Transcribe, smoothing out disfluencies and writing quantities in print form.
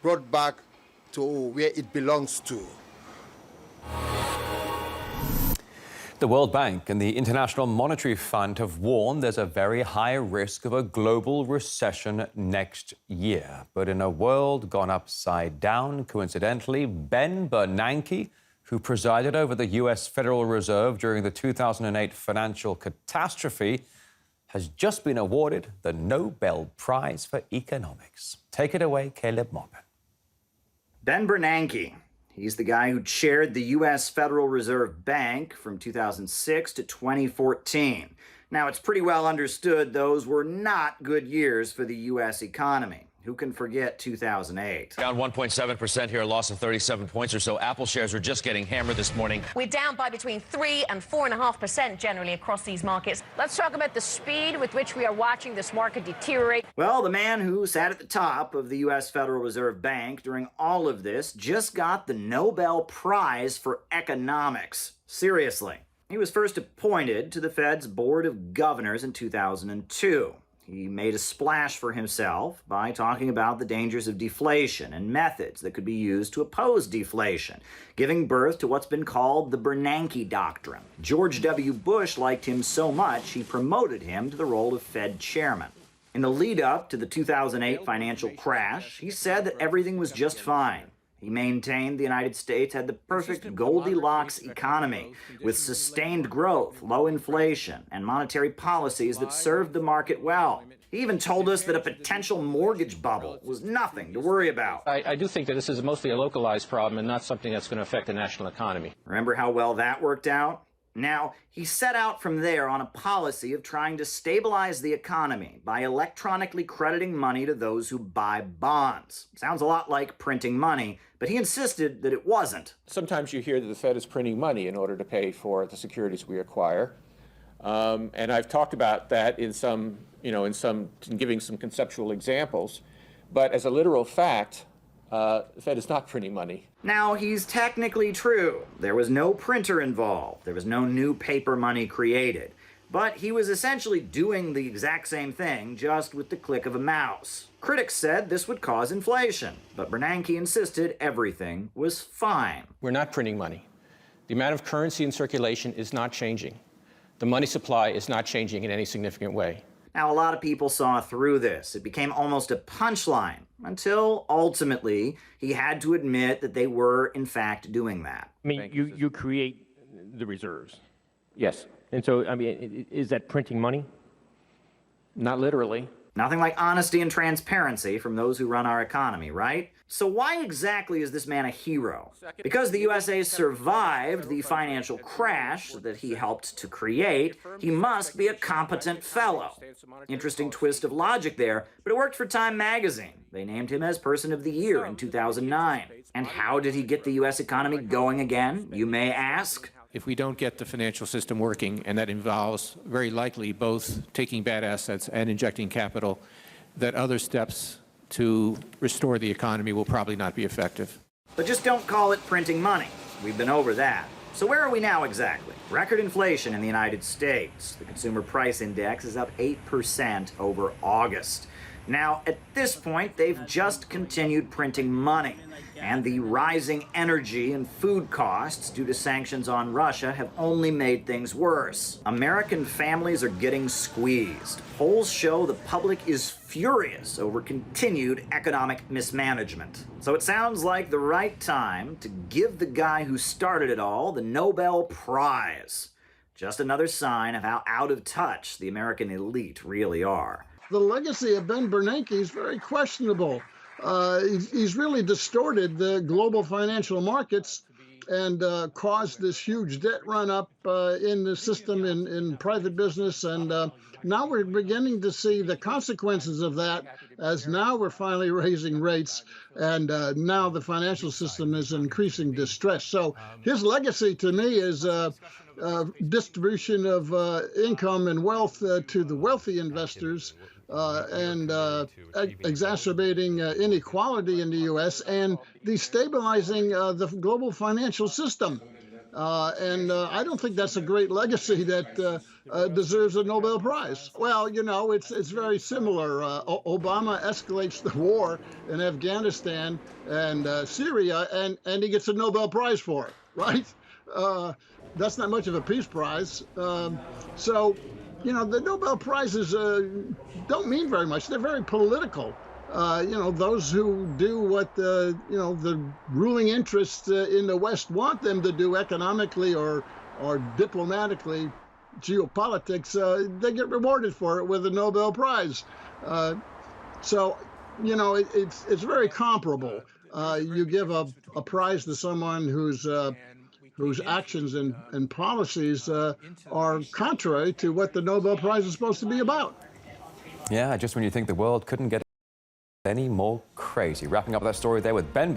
brought back to where it belongs to. The World Bank and the International Monetary Fund have warned there's a very high risk of a global recession next year. But in a world gone upside down, coincidentally, Ben Bernanke, who presided over the U.S. Federal Reserve during the 2008 financial catastrophe, has just been awarded the Nobel Prize for Economics. Take it away, Caleb Moppin. Ben Bernanke. He's the guy who chaired the U.S. Federal Reserve Bank from 2006 to 2014. Now, it's pretty well understood those were not good years for the U.S. economy. Who can forget 2008? Down 1.7% here, a loss of 37 points or so. Apple shares are just getting hammered this morning. We're down by between 3 and 4.5% generally across these markets. Let's talk about the speed with which we are watching this market deteriorate. Well, the man who sat at the top of the U.S. Federal Reserve Bank during all of this just got the Nobel Prize for Economics. Seriously. He was first appointed to the Fed's Board of Governors in 2002. He made a splash for himself by talking about the dangers of deflation and methods that could be used to oppose deflation, giving birth to what's been called the Bernanke Doctrine. George W. Bush liked him so much he promoted him to the role of Fed chairman. In the lead-up to the 2008 financial crash, he said that everything was just fine. He maintained the United States had the perfect Goldilocks economy with sustained growth, low inflation, and monetary policies that served the market well. He even told us that a potential mortgage bubble was nothing to worry about. I do think that this is mostly a localized problem and not something that's going to affect the national economy. Remember how well that worked out? Now, he set out from there on a policy of trying to stabilize the economy by electronically crediting money to those who buy bonds. Sounds a lot like printing money, but he insisted that it wasn't. Sometimes you hear that the Fed is printing money in order to pay for the securities we acquire. And I've talked about that in giving some conceptual examples. But as a literal fact, the Fed is not printing money. Now, he's technically true. There was no printer involved. There was no new paper money created. But he was essentially doing the exact same thing, just with the click of a mouse. Critics said this would cause inflation, but Bernanke insisted everything was fine. We're not printing money. The amount of currency in circulation is not changing. The money supply is not changing in any significant way. Now, a lot of people saw through this. It became almost a punchline, until ultimately he had to admit that they were, in fact, doing that. I mean, you create the reserves. Yes. And so, I mean, is that printing money? Not literally. Nothing like honesty and transparency from those who run our economy, right? So why exactly is this man a hero? Because the USA survived the financial crash that he helped to create, he must be a competent fellow. Interesting twist of logic there, but it worked for Time magazine. They named him as Person of the Year in 2009. And how did he get the U.S. economy going again, you may ask? If we don't get the financial system working, and that involves very likely both taking bad assets and injecting capital, that other steps to restore the economy will probably not be effective. But just don't call it printing money. We've been over that. So where are we now exactly? Record inflation in the United States. The Consumer Price Index is up 8% over August. Now, at this point, they've just continued printing money, and the rising energy and food costs due to sanctions on Russia have only made things worse. American families are getting squeezed. Polls show the public is furious over continued economic mismanagement. So it sounds like the right time to give the guy who started it all the Nobel Prize. Just another sign of how out of touch the American elite really are. The legacy of Ben Bernanke is very questionable. He's really distorted the global financial markets and caused this huge debt run-up in the system in private business. And now we're beginning to see the consequences of that, as now we're finally raising rates, and now the financial system is in increasing distress. So his legacy to me is distribution of income and wealth to the wealthy investors, and exacerbating inequality in the U.S. and destabilizing the global financial system. And I don't think that's a great legacy that deserves a Nobel Prize. Well, you know, it's very similar. Obama escalates the war in Afghanistan and Syria, and he gets a Nobel Prize for it, right? That's not much of a peace prize. So, you know, the Nobel Prizes don't mean very much. They're very political. You know, those who do what the ruling interests in the West want them to do economically or diplomatically, geopolitics, they get rewarded for it with a Nobel Prize. So, you know, it's very comparable. You give a prize to someone whose actions and policies are contrary to what the Nobel Prize is supposed to be about. Yeah, just when you think the world couldn't get any more crazy. Wrapping up that story there with Ben